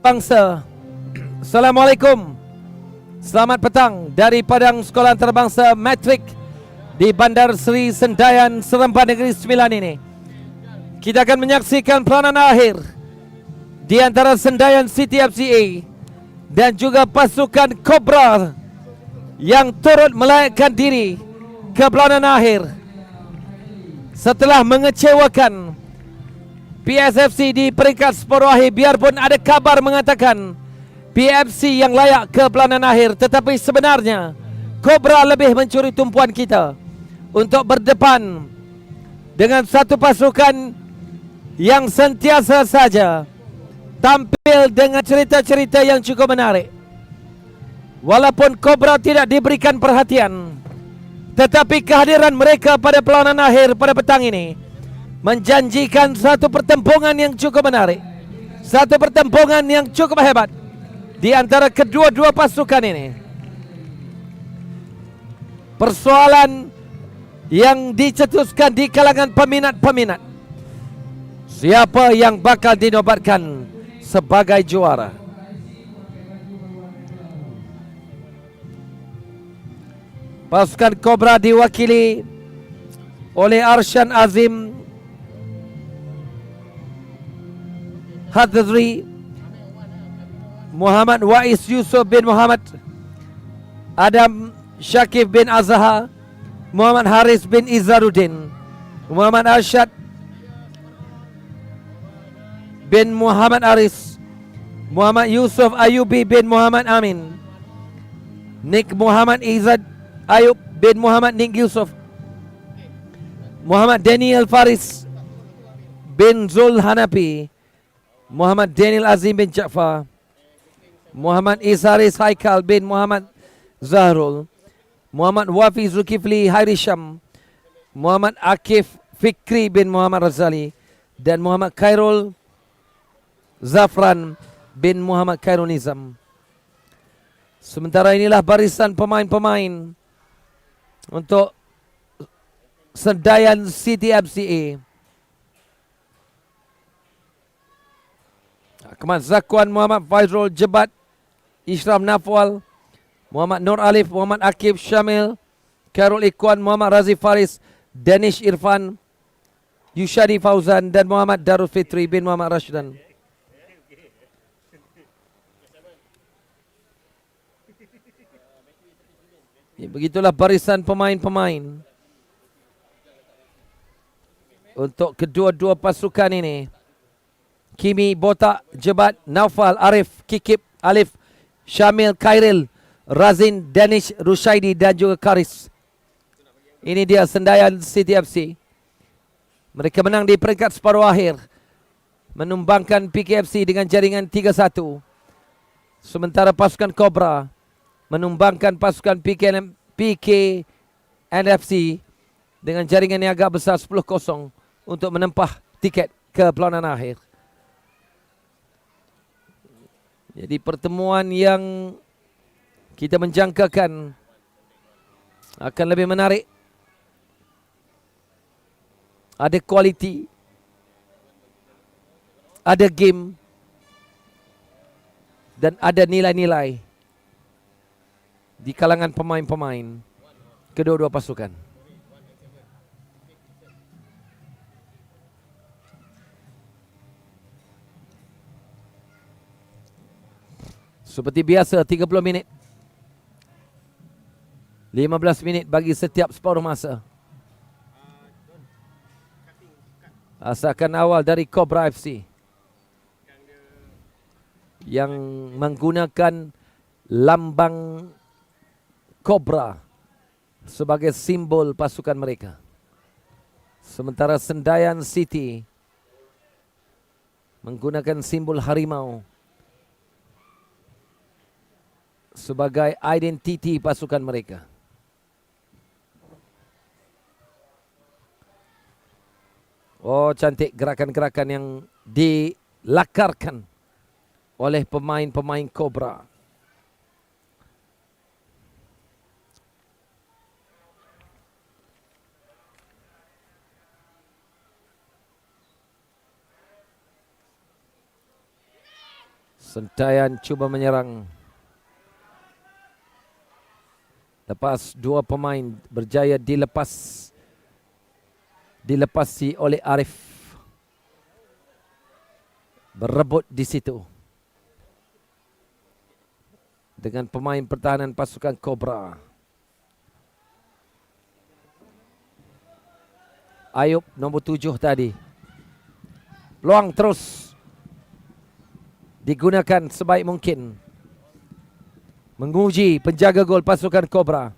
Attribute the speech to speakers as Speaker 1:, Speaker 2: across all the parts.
Speaker 1: Bangsa. Assalamualaikum. Selamat petang dari Padang Sekolah Antarabangsa Matrik di Bandar Seri Sendayan, Seremban Negeri Sembilan ini. Kita akan menyaksikan peranan akhir di antara Sendayan City FCA dan juga pasukan Cobra yang turut melayakkan diri ke peranan akhir setelah mengecewakan PSFC di peringkat separuh akhir. Biarpun ada kabar mengatakan PFC yang layak ke peranan akhir, tetapi sebenarnya Cobra lebih mencuri tumpuan kita untuk berdepan dengan satu pasukan yang sentiasa saja tampil dengan cerita-cerita yang cukup menarik. Walaupun Cobra tidak diberikan perhatian, tetapi kehadiran mereka pada peranan akhir pada petang ini menjanjikan satu pertempuran yang cukup menarik, satu pertempuran yang cukup hebat di antara kedua-dua pasukan ini. Persoalan yang dicetuskan di kalangan peminat-peminat, siapa yang bakal dinobatkan sebagai juara. Pasukan Cobra diwakili oleh Arshan Azim Hadri, Muhammad Wais Yusuf bin Muhammad, Adam Syakif bin Azhar, Muhammad Haris bin Izaruddin, Muhammad Arsyad bin Muhammad Aris, Muhammad Yusuf Ayubi bin Muhammad Amin, Nik Muhammad Izad Ayub bin Muhammad Nik Yusuf, Muhammad Daniel Faris bin Zul Hanafi, Muhammad Daniel Azim bin Ja'far, Muhammad Isaris Haikal bin Muhammad Zahrul, Muhammad Wafi Zulkifli Hairisham, Muhammad Akif Fikri bin Muhammad Razali, dan Muhammad Khairul Zafran bin Muhammad Khairul Nizam. Sementara inilah barisan pemain-pemain untuk Sendayan City FCA. Ahmad Zakwan, Muhammad Faizrul Jebat, Ishram Nafwal, Muhammad Nur Alif, Muhammad Akif Syamil, Khairul Ikhwan, Muhammad Razi Faris, Danish Irfan, Yushadi Fauzan, dan Muhammad Darul Fitri bin Muhammad Rashdan. Ya, begitulah barisan pemain-pemain untuk kedua-dua pasukan ini. Kimi, Botak, Jebat, Naufal, Arif, Kikip, Alif, Syamil, Khairil, Razin, Danish, Rushaidi, dan juga Karis. Ini dia Sendayan City FC. Mereka menang di peringkat separuh akhir, menumbangkan PKFC dengan jaringan 3-1. Sementara pasukan Cobra menumbangkan pasukan PKNFC dengan jaringan yang agak besar 10-0 untuk menempah tiket ke peranan akhir. Jadi pertemuan yang kita menjangkakan akan lebih menarik. Ada kualiti, ada game, dan ada nilai-nilai di kalangan pemain-pemain kedua-dua pasukan. Seperti biasa 30 minit, 15 minit bagi setiap separuh masa. Asalkan awal dari Cobra FC yang menggunakan lambang Cobra sebagai simbol pasukan mereka. Sementara Sendayan City menggunakan simbol harimau sebagai identiti pasukan mereka. Oh, cantik gerakan-gerakan yang dilakarkan oleh pemain-pemain Cobra. Sentayan cuba menyerang. Lepas dua pemain berjaya dilepasi oleh Arif. Berebut di situ. Dengan pemain pertahanan pasukan Cobra. Ayub nombor 7 tadi. Peluang terus digunakan sebaik mungkin. Menguji penjaga gol pasukan Cobra.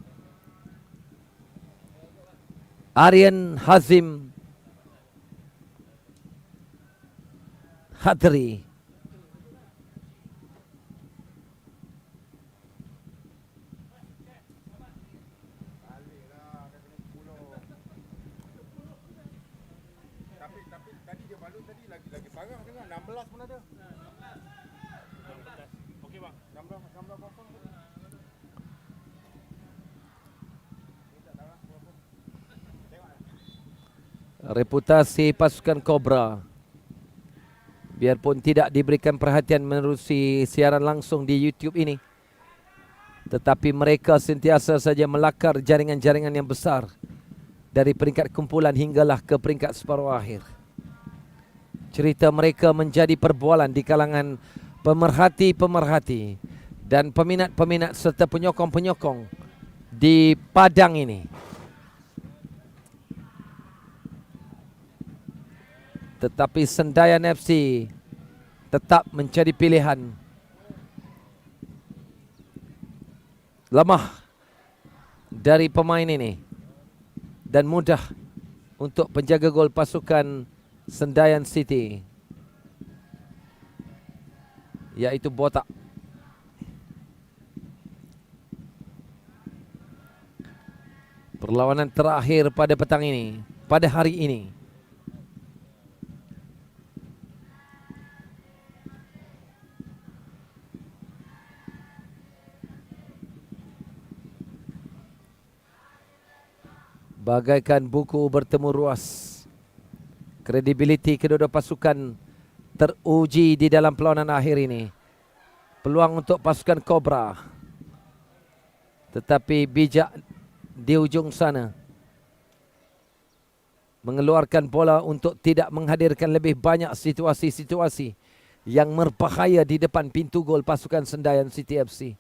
Speaker 1: Aryan Hazim Hadri.
Speaker 2: Tapi tadi dia balut tadi lagi parah dengan 16 pun ada. 16. Okey bang. 16 kosong.
Speaker 1: Reputasi pasukan Cobra, biarpun tidak diberikan perhatian menerusi siaran langsung di YouTube ini, tetapi mereka sentiasa saja melakar jaringan-jaringan yang besar dari peringkat kumpulan hinggalah ke peringkat separuh akhir. Cerita mereka menjadi perbualan di kalangan pemerhati-pemerhati dan peminat-peminat serta penyokong-penyokong di padang ini. Tetapi Sendayan FC tetap menjadi pilihan. Lemah dari pemain ini dan mudah untuk penjaga gol pasukan Sendayan City, yaitu Botak. Perlawanan terakhir pada petang ini, pada hari ini. Bagaikan buku bertemu ruas. Kredibiliti kedua-dua pasukan teruji di dalam perlawanan akhir ini. Peluang untuk pasukan Cobra, tetapi bijak di ujung sana mengeluarkan bola untuk tidak menghadirkan lebih banyak situasi-situasi yang berbahaya di depan pintu gol pasukan Sendayan City FC.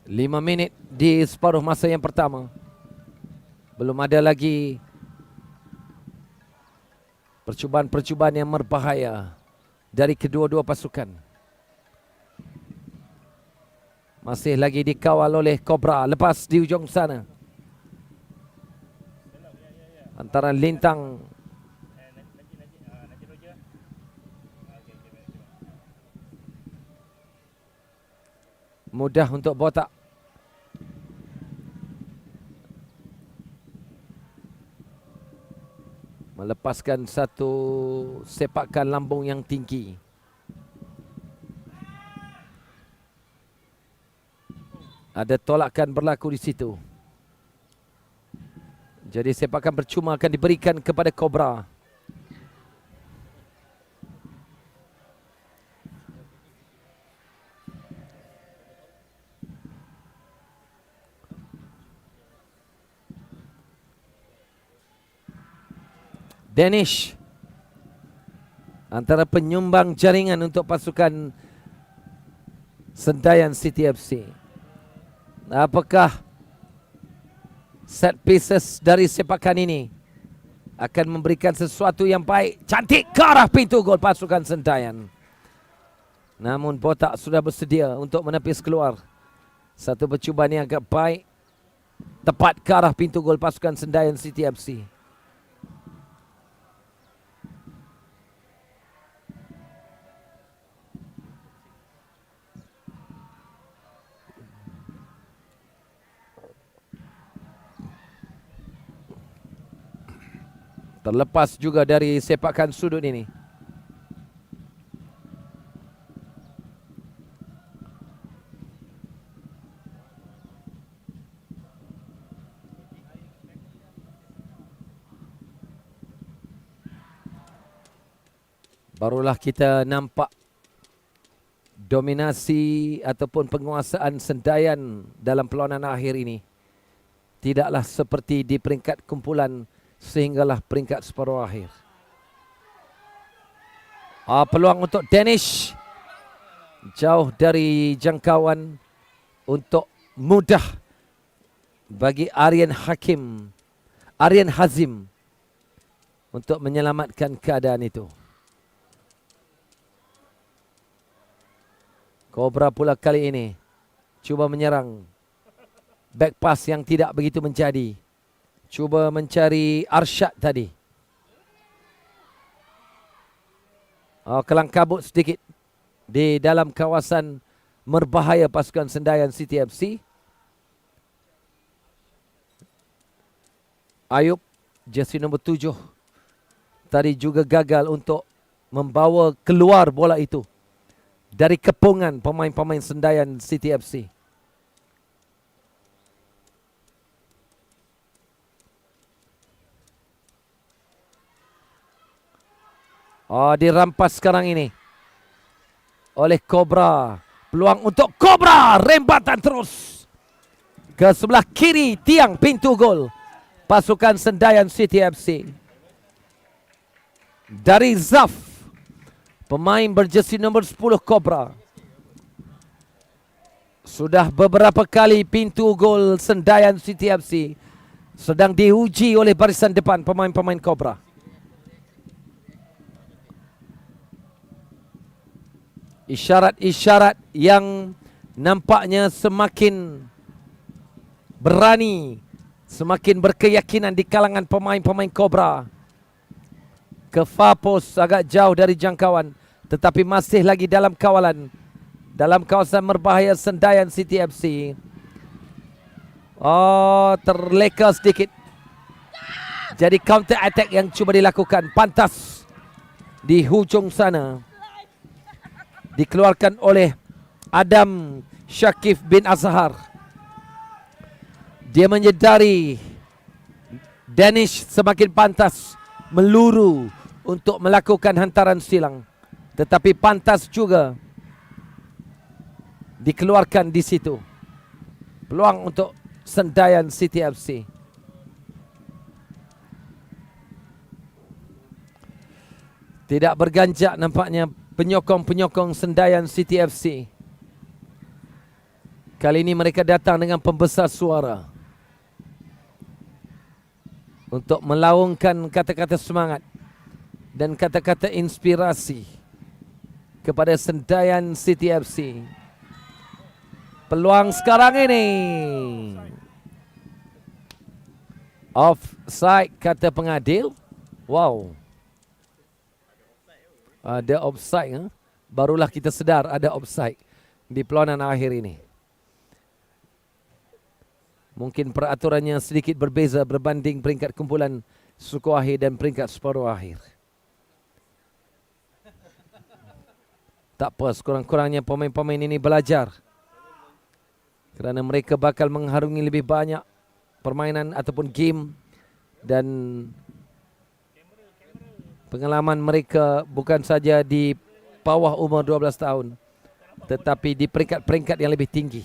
Speaker 1: Lima minit di separuh masa yang pertama. Belum ada lagi percubaan-percubaan yang berbahaya dari kedua-dua pasukan. Masih lagi dikawal oleh Cobra. Lepas di ujung sana, antara Lintang mudah untuk Botak. Melepaskan satu sepakan lambung yang tinggi. Ada tolakan berlaku di situ. Jadi sepakan percuma akan diberikan kepada Cobra. Danish antara penyumbang jaringan untuk pasukan Sendayan City FC. Apakah set pieces dari sepakan ini akan memberikan sesuatu yang baik, cantik ke arah pintu gol pasukan Sendayan? Namun Botak sudah bersedia untuk menepis keluar. Satu percubaan yang agak baik, tepat ke arah pintu gol pasukan Sendayan City FC. Terlepas juga dari sepakan sudut ini. Barulah kita nampak dominasi ataupun penguasaan Sendaian dalam perlawanan akhir ini. Tidaklah seperti di peringkat kumpulan sehinggalah peringkat separuh akhir. Peluang untuk Danish. Jauh dari jangkauan untuk mudah bagi Aryan Hazim untuk menyelamatkan keadaan itu. Cobra pula kali ini cuba menyerang. Back pass yang tidak begitu menjadi. Cuba mencari Arsyad tadi. Kelang kabut sedikit di dalam kawasan merbahaya pasukan Sendaian City FC. Ayub, jersey nombor 7, tadi juga gagal untuk membawa keluar bola itu dari kepungan pemain-pemain Sendaian City FC. Dirampas sekarang ini oleh Cobra. Peluang untuk Cobra. Rembatan terus ke sebelah kiri tiang pintu gol pasukan Sendaian City FC. Dari Zaf, pemain berjersey nombor 10 Cobra. Sudah beberapa kali pintu gol Sendaian City FC sedang diuji oleh barisan depan pemain-pemain Cobra. Isyarat-isyarat yang nampaknya semakin berani, semakin berkeyakinan di kalangan pemain-pemain Cobra. Ke far post agak jauh dari jangkauan, tetapi masih lagi dalam kawalan, dalam kawasan berbahaya Sendaian City FC. Terleka sedikit. Jadi counter attack yang cuba dilakukan pantas di hujung sana, dikeluarkan oleh Adam Syakif bin Azhar. Dia menyedari Danish semakin pantas meluru untuk melakukan hantaran silang, tetapi pantas juga dikeluarkan di situ. Peluang untuk Sendaian City FC. Tidak berganjak nampaknya penyokong-penyokong Sendaian City FC. Kali ini mereka datang dengan pembesar suara untuk melaungkan kata-kata semangat dan kata-kata inspirasi kepada Sendaian City FC. Peluang sekarang ini. Offside kata pengadil. Wow. Ada offside. Barulah kita sedar ada offside di perlawanan akhir ini. Mungkin peraturannya sedikit berbeza berbanding peringkat kumpulan suku akhir dan peringkat separuh akhir. Tak apa, sekurang-kurangnya pemain-pemain ini belajar, kerana mereka bakal mengharungi lebih banyak permainan ataupun game, dan pengalaman mereka bukan saja di bawah umur 12 tahun, tetapi di peringkat-peringkat yang lebih tinggi.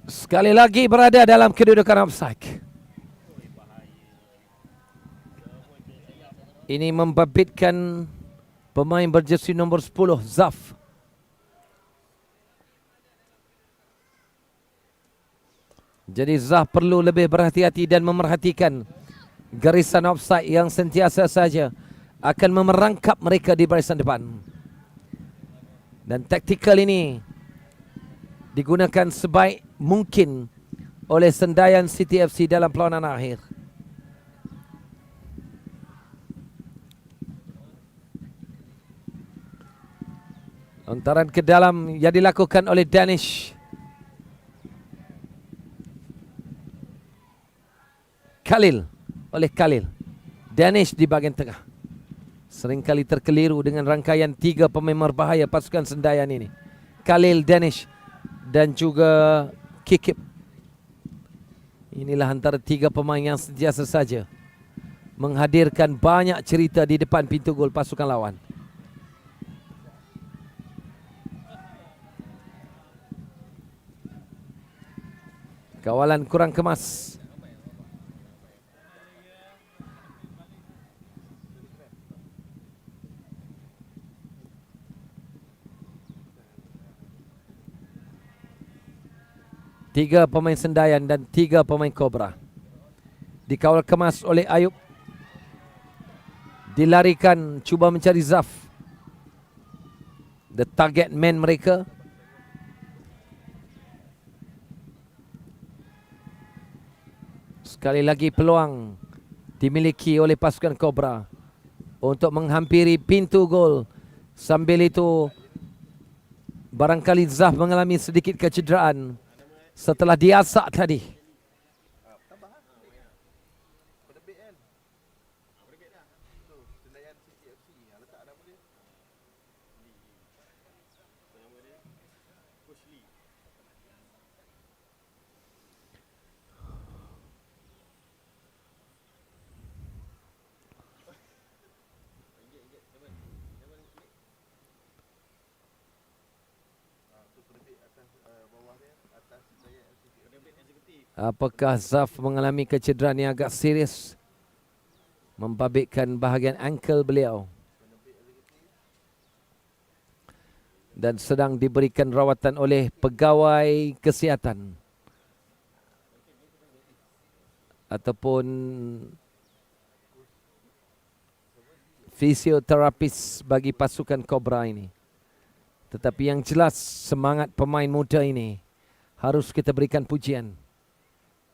Speaker 1: Sekali lagi berada dalam kedudukan offside. Ini membabitkan pemain berjersey nombor 10 Zaf. Jadi Zaf perlu lebih berhati-hati dan memerhatikan garisan offside yang sentiasa saja akan memerangkap mereka di barisan depan. Dan taktikal ini digunakan sebaik mungkin oleh Sendaian City FC dalam perlawanan akhir. Lontaran ke dalam yang dilakukan oleh Danish. Khalil. Danish di bahagian tengah. Seringkali terkeliru dengan rangkaian 3 pemain berbahaya pasukan Sendayan ini. Khalil, Danish dan juga Kikip. Inilah antara 3 pemain yang sentiasa saja menghadirkan banyak cerita di depan pintu gol pasukan lawan. Kawalan kurang kemas. Tiga pemain Sendayan dan 3 pemain Kobra. Dikawal kemas oleh Ayub. Dilarikan, cuba mencari Zaf. The target man mereka. Sekali lagi peluang dimiliki oleh pasukan Kobra untuk menghampiri pintu gol. Sambil itu barangkali Zaf mengalami sedikit kecederaan setelah diasak tadi. Apakah Zaf mengalami kecederaan yang agak serius, membabitkan bahagian ankle beliau dan sedang diberikan rawatan oleh pegawai kesihatan ataupun fisioterapis bagi pasukan Kobra ini. Tetapi yang jelas semangat pemain muda ini harus kita berikan pujian.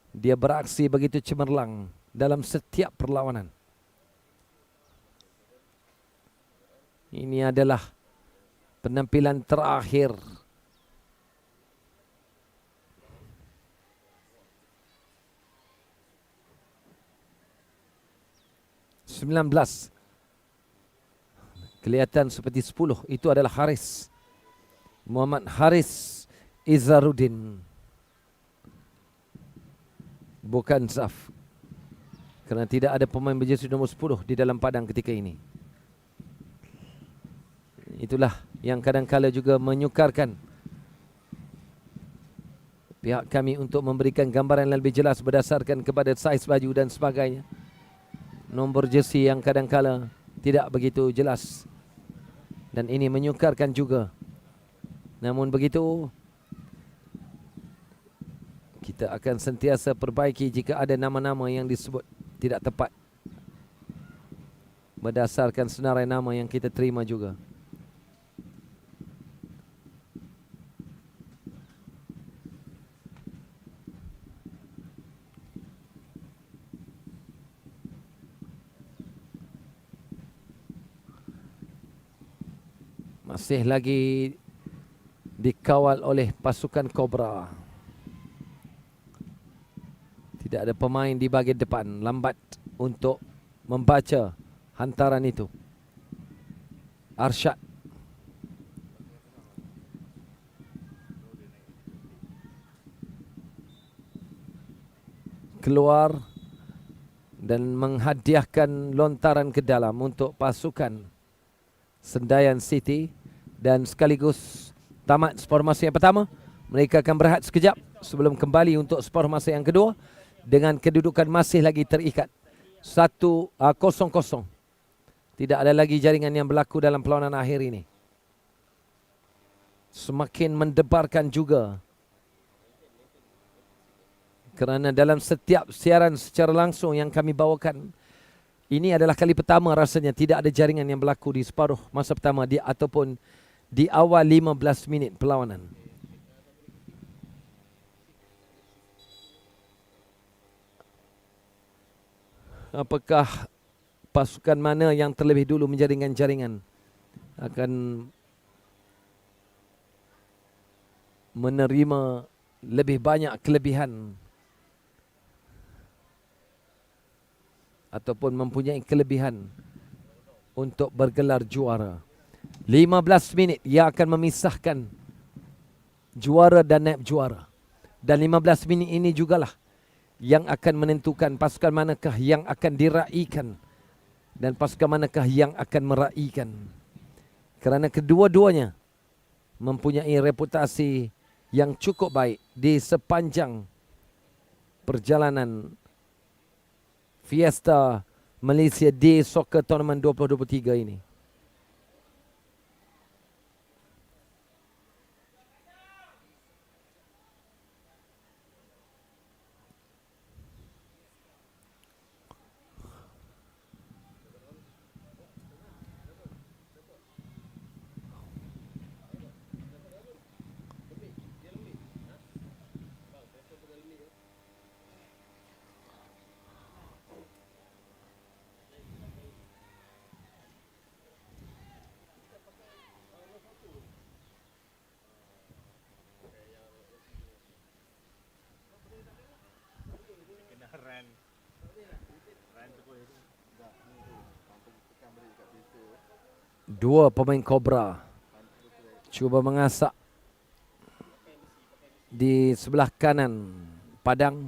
Speaker 1: Dia beraksi begitu cemerlang dalam setiap perlawanan. Ini adalah penampilan terakhir (19). Kelihatan seperti 10. Itu adalah Haris. Muhammad Haris Izzaruddin. Bukan Zaf. Kerana tidak ada pemain berjersey nombor 10 di dalam padang ketika ini. Itulah yang kadang-kala juga menyukarkan pihak kami untuk memberikan gambaran yang lebih jelas berdasarkan kepada saiz baju dan sebagainya. Nombor jersey yang kadang-kala tidak begitu jelas. Dan ini menyukarkan juga. Namun begitu, kita akan sentiasa perbaiki jika ada nama-nama yang disebut tidak tepat berdasarkan senarai nama yang kita terima juga. Masih lagi dikawal oleh pasukan Kobra. Tidak ada pemain di bahagian depan, lambat untuk membaca hantaran itu. Arsyad. Keluar dan menghadiahkan lontaran ke dalam untuk pasukan Sendayan City. Dan sekaligus tamat formasi yang pertama. Mereka akan berehat sekejap sebelum kembali untuk formasi yang kedua. Dengan kedudukan masih lagi terikat 1-0. Tidak ada lagi jaringan yang berlaku dalam perlawanan akhir ini. Semakin mendebarkan juga. Kerana dalam setiap siaran secara langsung yang kami bawakan, ini adalah kali pertama rasanya tidak ada jaringan yang berlaku di separuh masa pertama ataupun di awal 15 minit perlawanan. Apakah pasukan mana yang terlebih dulu menjaringkan jaringan akan menerima lebih banyak kelebihan ataupun mempunyai kelebihan untuk bergelar juara. 15 minit yang akan memisahkan juara dan naib juara. Dan 15 minit ini jugalah yang akan menentukan pasukan manakah yang akan diraikan dan pasukan manakah yang akan meraikan. Kerana kedua-duanya mempunyai reputasi yang cukup baik di sepanjang perjalanan Fiesta Malaysia Day Soccer Tournament 2023 ini. Dua pemain Cobra cuba mengasak di sebelah kanan padang.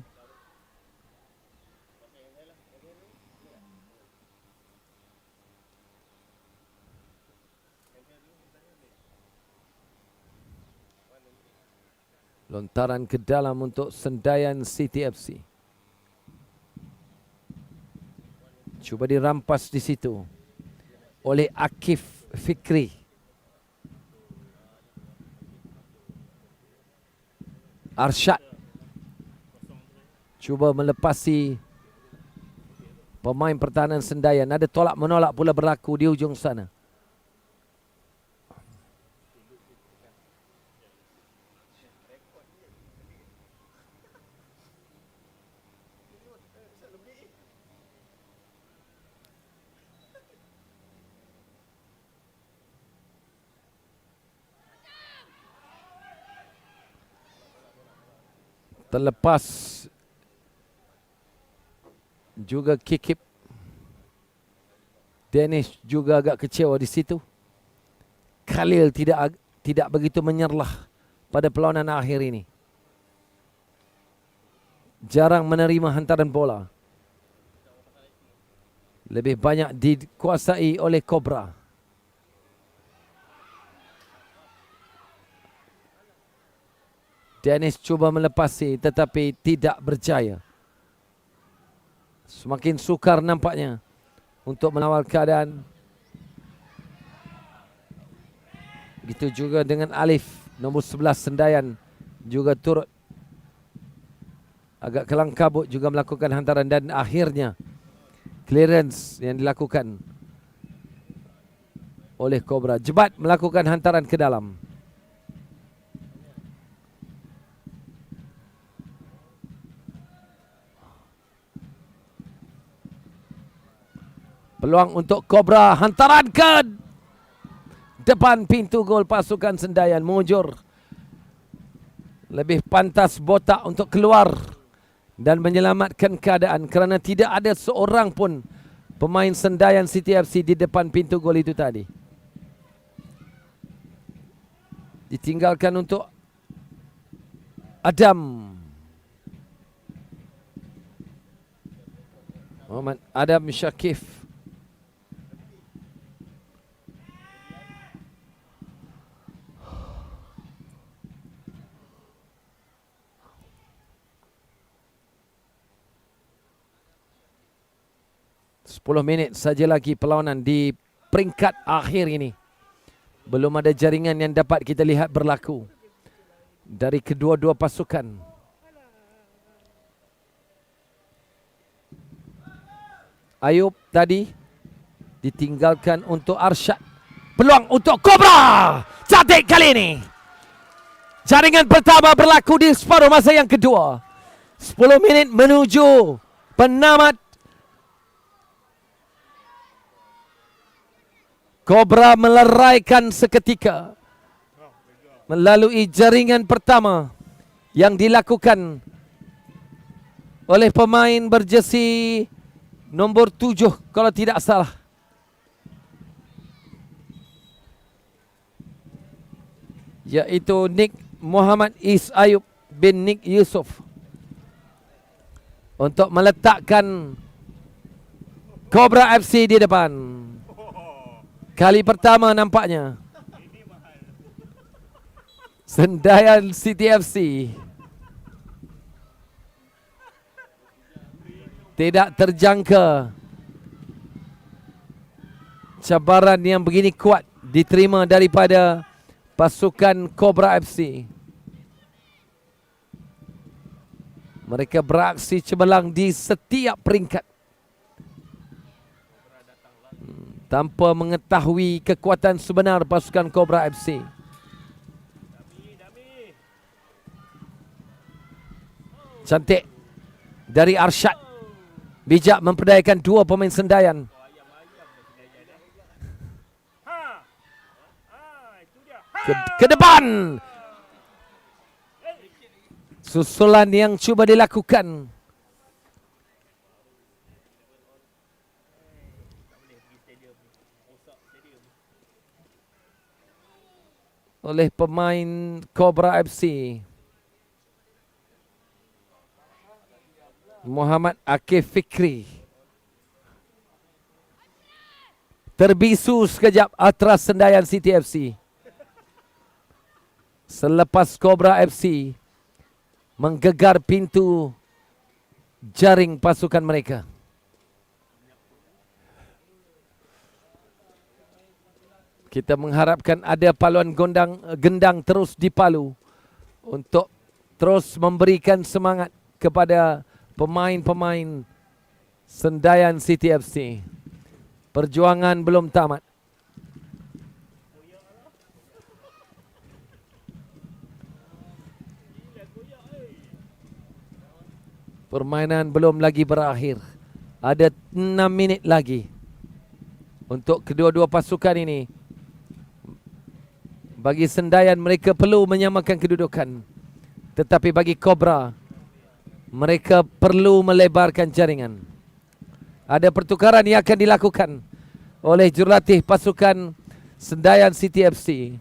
Speaker 1: Lontaran ke dalam untuk Sendayan City FC. Cuba dirampas di situ oleh Akif Fikri. Arsyad cuba melepasi pemain pertahanan Sendayan. Ada tolak menolak pula berlaku di ujung sana. Terlepas juga Kikip. Danish juga agak kecewa di situ. Khalil tidak begitu menyerlah pada perlawanan akhir ini. Jarang menerima hantaran bola. Lebih banyak dikuasai oleh Cobra. Dennis cuba melepasi tetapi tidak berjaya. Semakin sukar nampaknya untuk mengawal keadaan. Begitu juga dengan Alif, nombor 11 Sendayan juga turut agak kelang kabut juga melakukan hantaran dan akhirnya clearance yang dilakukan oleh Cobra. Jebat melakukan hantaran ke dalam. Peluang untuk Cobra, hantaran ke depan pintu gol pasukan Sendayan. Mujur lebih pantas botak untuk keluar dan menyelamatkan keadaan kerana tidak ada seorang pun pemain Sendayan City FC di depan pintu gol itu tadi. Ditinggalkan untuk Adam. Muhammad Adam Syakif. 10 minit saja lagi perlawanan di peringkat akhir ini. Belum ada jaringan yang dapat kita lihat berlaku dari kedua-dua pasukan. Ayub tadi ditinggalkan untuk Arsyad. Peluang untuk Cobra. Cantik kali ini. Jaringan pertama berlaku di separuh masa yang kedua. 10 minit menuju penamat. Cobra meleraikan seketika. melalui jaringan pertama yang dilakukan oleh pemain berjesi nombor 7 kalau tidak salah. Yaitu Nick Muhammad Is Ayub bin Nick Yusof, untuk meletakkan Cobra FC di depan. Kali pertama nampaknya Sendayan City FC tidak terjangka cabaran yang begini kuat diterima daripada pasukan Cobra FC. Mereka beraksi cemerlang di setiap peringkat tanpa mengetahui kekuatan sebenar pasukan Cobra FC. Cantik dari Arsyad, bijak memperdayakan dua pemain Sendayan. Ke depan. Susulan yang cuba dilakukan oleh pemain Cobra FC. Muhammad Akif Fikri terbisu sekejap atas Sendayan City FC selepas Cobra FC menggegar pintu jaring pasukan mereka. Kita mengharapkan ada paluan gendang terus dipalu untuk terus memberikan semangat kepada pemain-pemain Sendayan City FC. Perjuangan belum tamat. Permainan belum lagi berakhir. Ada 6 minit lagi untuk kedua-dua pasukan ini. Bagi Sendayan, mereka perlu menyamakan kedudukan. Tetapi bagi Cobra, mereka perlu melebarkan jaringan. Ada pertukaran yang akan dilakukan oleh jurulatih pasukan Sendayan City FC.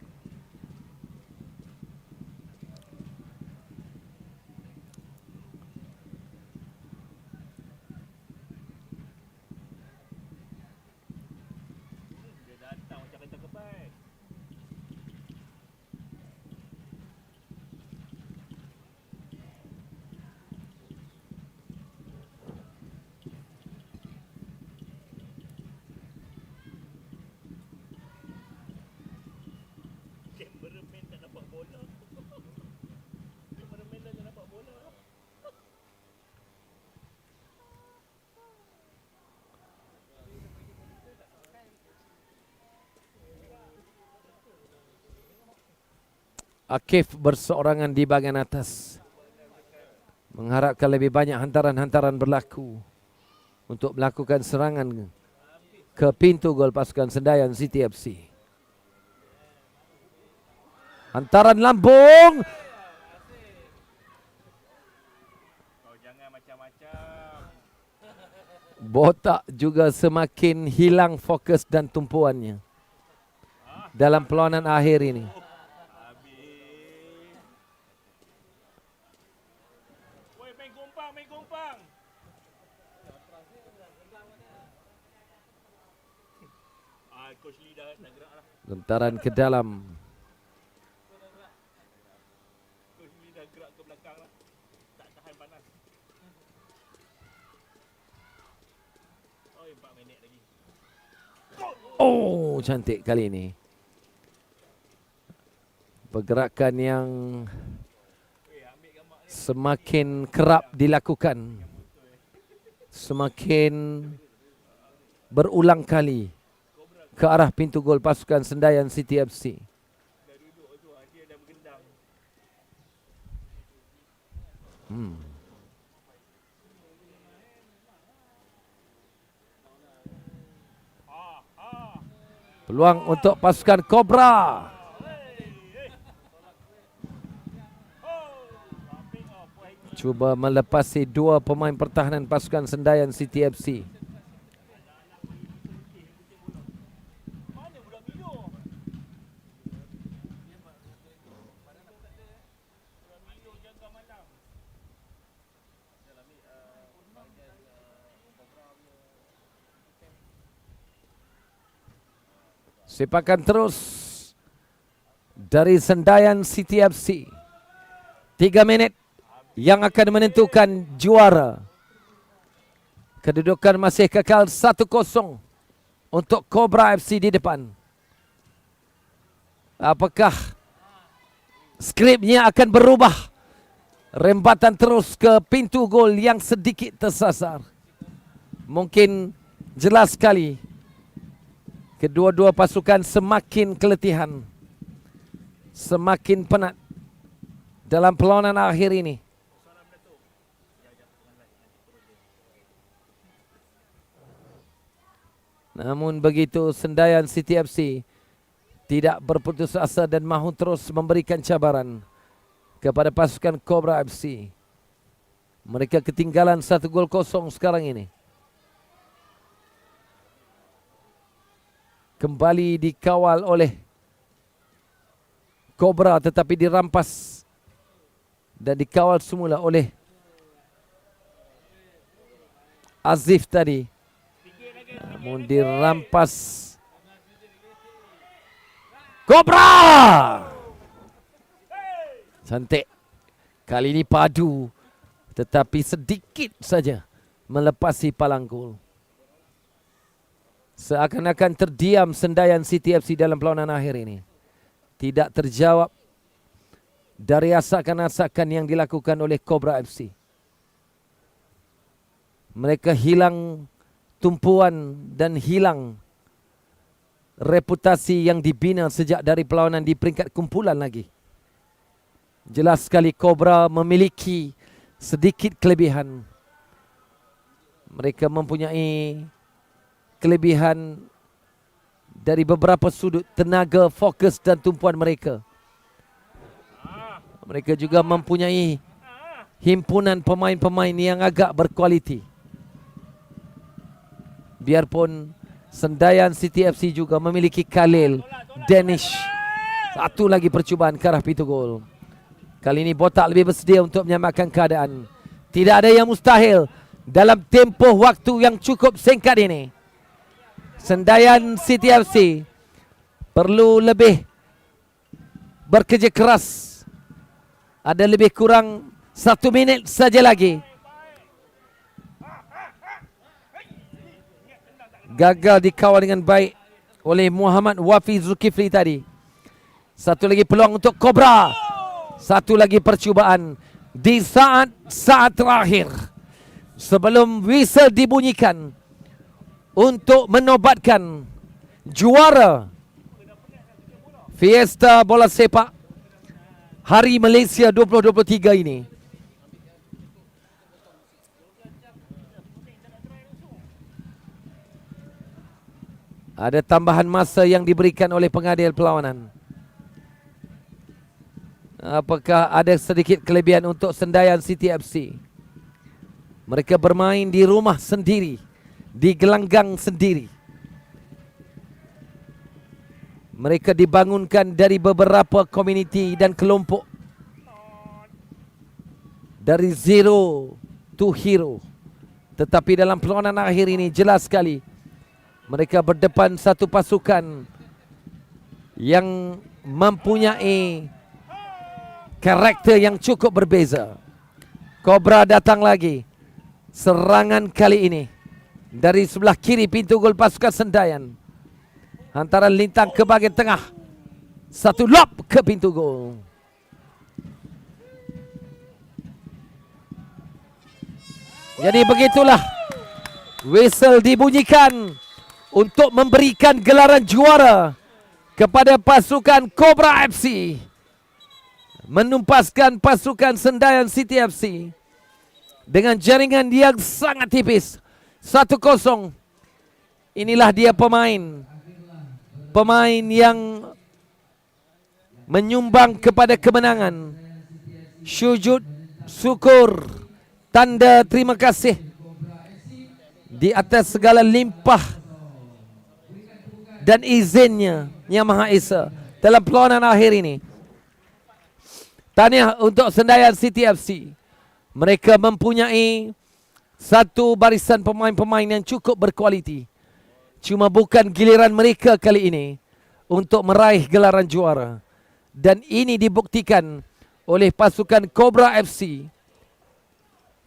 Speaker 1: Akif berseorangan di bahagian atas, mengharapkan lebih banyak hantaran-hantaran berlaku untuk melakukan serangan ke pintu gol pasukan Sendayan City FC. Hantaran lambung. Botak juga semakin hilang fokus dan tumpuannya dalam perlawanan akhir ini. Gentaran ke dalam. Oh, cantik kali ini. Pergerakan yang semakin kerap dilakukan, semakin berulang kali ke arah pintu gol pasukan Sendayan City FC. Peluang untuk pasukan Cobra. Cuba melepasi dua pemain pertahanan pasukan Sendayan City FC. Sepakan terus dari Sendayan City FC. 3 minit yang akan menentukan juara. Kedudukan masih kekal 1-0 untuk Cobra FC di depan. Apakah skripnya akan berubah? Rembatan terus ke pintu gol yang sedikit tersasar. Mungkin jelas sekali kedua-dua pasukan semakin keletihan, semakin penat dalam perlawanan akhir ini. Namun begitu, Sendayan City FC tidak berputus asa dan mahu terus memberikan cabaran kepada pasukan Cobra FC. Mereka ketinggalan 1-0 sekarang ini. Kembali dikawal oleh Cobra tetapi dirampas dan dikawal semula oleh Azif tadi. Namun dirampas Cobra. Cantik. Kali ini padu tetapi sedikit saja melepasi palang gol. Seakan-akan terdiam Sendayan City FC dalam perlawanan akhir ini. Tidak terjawab dari asakan-asakan yang dilakukan oleh Cobra FC. Mereka hilang tumpuan dan hilang reputasi yang dibina sejak dari perlawanan di peringkat kumpulan lagi. Jelas sekali Cobra memiliki sedikit kelebihan. Mereka mempunyai kelebihan dari beberapa sudut, tenaga, fokus dan tumpuan mereka. Mereka juga mempunyai himpunan pemain-pemain yang agak berkualiti. Biarpun Sendayan City FC juga memiliki Khalil, Danish. Satu lagi percubaan ke arah pintu gol. Kali ini Botak lebih bersedia untuk menyamakan keadaan. Tidak ada yang mustahil dalam tempoh waktu yang cukup singkat ini. Sendayan City FC perlu lebih bekerja keras. Ada lebih kurang 1 minit saja lagi. Gagal dikawal dengan baik oleh Muhammad Wafi Zulkifli tadi. Satu lagi peluang untuk Cobra. Satu lagi percubaan di saat terakhir sebelum whistle dibunyikan untuk menobatkan juara Fiesta Bola Sepak Hari Malaysia 2023 ini. Ada tambahan masa yang diberikan oleh pengadil perlawanan. Apakah ada sedikit kelebihan untuk Sendayan City FC? Mereka bermain di rumah sendiri, di gelanggang sendiri. Mereka dibangunkan dari beberapa komuniti dan kelompok. Dari zero to hero. Tetapi dalam perlawanan akhir ini jelas sekali mereka berdepan satu pasukan yang mempunyai karakter yang cukup berbeza. Cobra datang lagi. Serangan kali ini dari sebelah kiri pintu gol pasukan Sendayan. Hantaran lintang ke bahagian tengah. Satu lob ke pintu gol. Jadi begitulah whistle dibunyikan untuk memberikan gelaran juara kepada pasukan Cobra FC. Menumpaskan pasukan Sendayan City FC dengan jaringan yang sangat tipis. 1-0. Inilah dia pemain yang menyumbang kepada kemenangan. syukur, tanda terima kasih di atas segala limpah dan izinnya Yang Maha Esa dalam perlawanan akhir ini. Tahniah untuk Sendayan City FC. Mereka mempunyai satu barisan pemain-pemain yang cukup berkualiti. Cuma bukan giliran mereka kali ini untuk meraih gelaran juara. Dan ini dibuktikan oleh pasukan Cobra FC.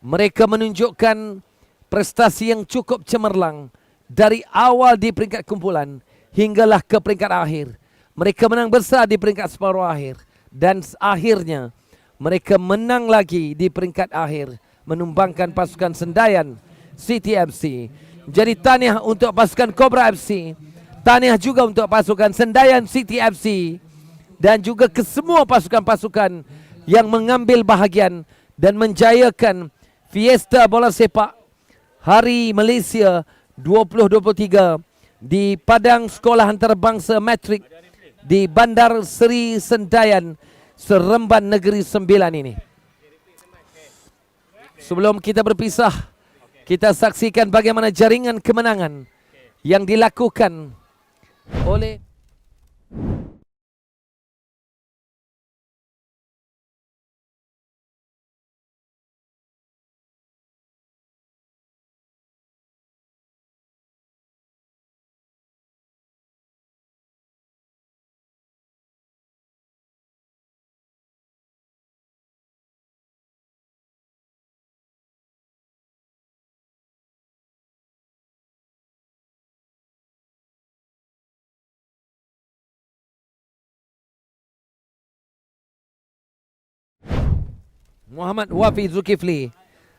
Speaker 1: Mereka menunjukkan prestasi yang cukup cemerlang dari awal di peringkat kumpulan hinggalah ke peringkat akhir. Mereka menang besar di peringkat separuh akhir. Dan akhirnya mereka menang lagi di peringkat akhir, menumbangkan pasukan Sendayan City FC. Jadi tahniah untuk pasukan Cobra FC. Tahniah juga untuk pasukan Sendayan City FC. Dan juga ke semua pasukan-pasukan yang mengambil bahagian dan menjayakan Fiesta Bola Sepak Hari Malaysia 2023 di Padang Sekolah Antarabangsa Matrik di Bandar Seri Sendayan, Seremban Negeri Sembilan ini. Sebelum kita berpisah, kita saksikan bagaimana jaringan kemenangan yang dilakukan oleh Muhammad Wafi Zulkifli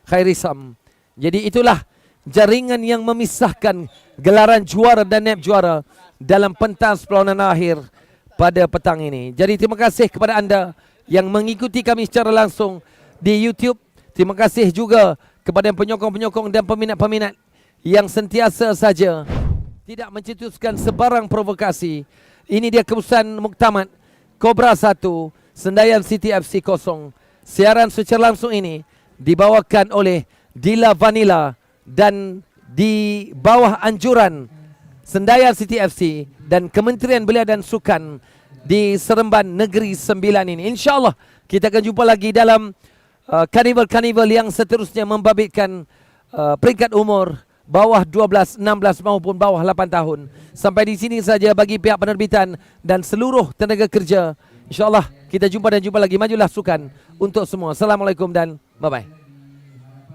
Speaker 1: Khairisam. Jadi itulah jaringan yang memisahkan gelaran juara dan naib juara dalam pentas perlawanan akhir pada petang ini. Jadi terima kasih kepada anda yang mengikuti kami secara langsung di YouTube. Terima kasih juga kepada penyokong-penyokong dan peminat-peminat yang sentiasa saja tidak mencetuskan sebarang provokasi. Ini dia keputusan muktamad Cobra 1, Sendayan City FC 0. Siaran secara langsung ini dibawakan oleh Dila Vanilla dan di bawah anjuran Sendayan City FC dan Kementerian Belia dan Sukan di Seremban Negeri Sembilan ini. InsyaAllah kita akan jumpa lagi dalam karnival-karnival yang seterusnya membabitkan peringkat umur bawah 12, 16 maupun bawah 8 tahun. Sampai di sini saja bagi pihak penerbitan dan seluruh tenaga kerja. InsyaAllah kita jumpa dan jumpa lagi. Majulah sukan untuk semua. Assalamualaikum dan bye-bye.